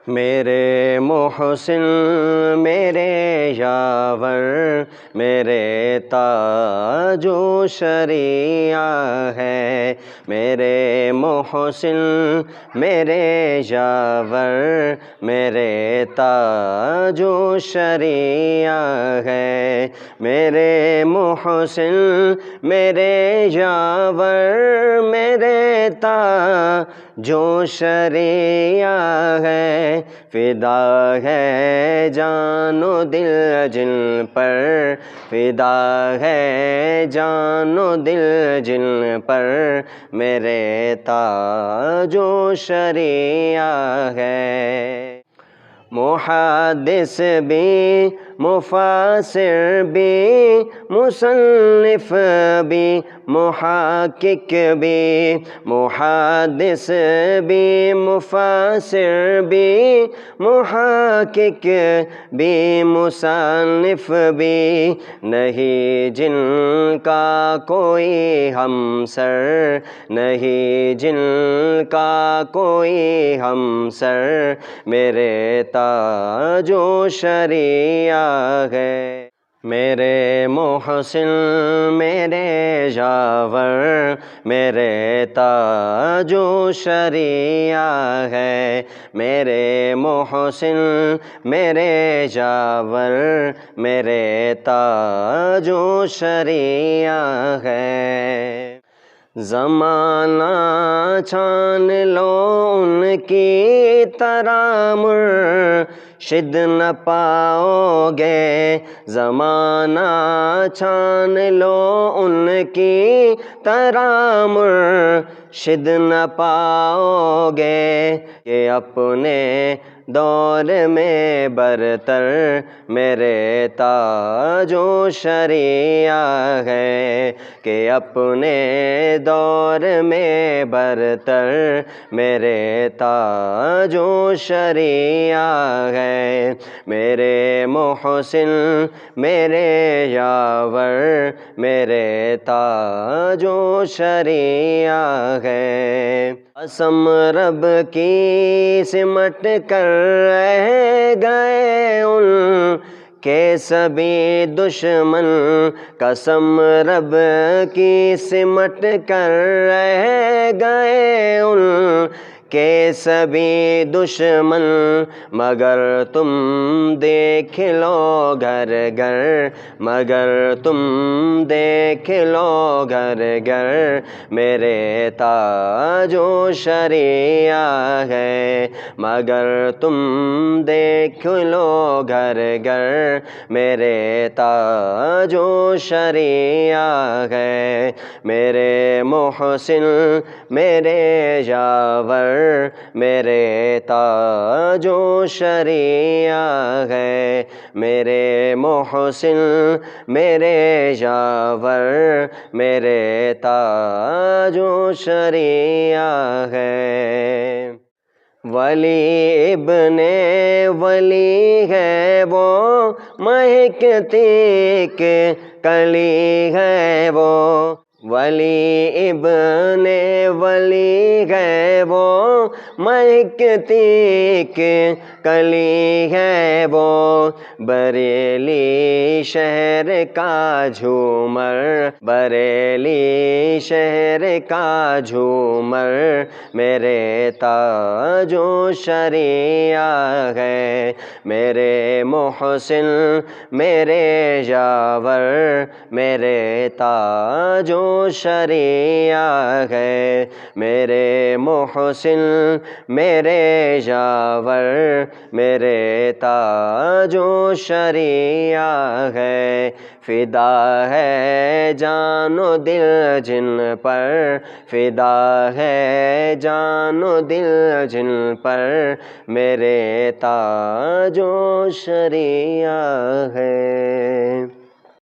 میرے محسن میرے یاور میرے تاج و شریعہ ہے، میرے محسن میرے یاور میرے تاج و شریعہ ہے، میرے محسن میرے یاور میرے تاج و شریعہ ہے، فدا ہے جان و دل جن پر، فدا ہے جان و دل جن پر میرے تاج و شریعہ ہے۔ محدث بھی مفسر بھی مصنف بھی محقق بھی، محدث بھی مفسر بھی محقق بھی مصنف بھی، نہیں جن کا کوئی ہمسر، نہیں جن کا کوئی ہمسر میرے تاج و شریعہ ہے، میرے محسن میرے یاور میرے تاج و شریعہ ہے، میرے محسن میرے یاور میرے تاج و شریعہ ہے۔ زمانہ چھان لو ان کی طرح مرشد نہ پاؤ گے، زمانہ چھان لو ان کی طرح مرشد نہ پاؤ گے، کہ اپنے دور میں برتر میرے تاج و شریعہ ہے، کہ اپنے دور میں برتر میرے تاج و شریعہ ہے، میرے محسن میرے یاور میرے تاج و شریعہ ہے۔ قسم رب کی سمٹ کر رہ گئے ان کے سبھی دشمن، قسم رب کی سمٹ کر رہ گئے ان کے سبھی دشمن، مگر تم دیکھ لو گھر گھر، مگر تم دیکھ لو گھر گھر میرے تاج و شریعہ ہے، مگر تم دیکھ لو گھر گھر میرے تاج و شریعہ ہے، میرے محسن میرے یاور میرے تاج و شریعہ ہے، میرے محسن میرے یاور میرے تاج و شریعہ ہے۔ ولی ابن ولی ہے وہ مہکتی ایک کلی ہے وہ، ولی ابن ولی ہے وہ مہکتی ایک کلی ہے وہ، بریلی شہر کا جھومر، بریلی شہر کا جھومر میرے تاج و شریعہ ہے، میرے محسن میرے یاور میرے تاج و شریعہ ہے، میرے محسن میرے یاور میرے تاج و شریعہ ہے، فدا ہے جان و دل جن پر، فدا ہے جان و دل جن پر میرے تاج و شریعہ ہے۔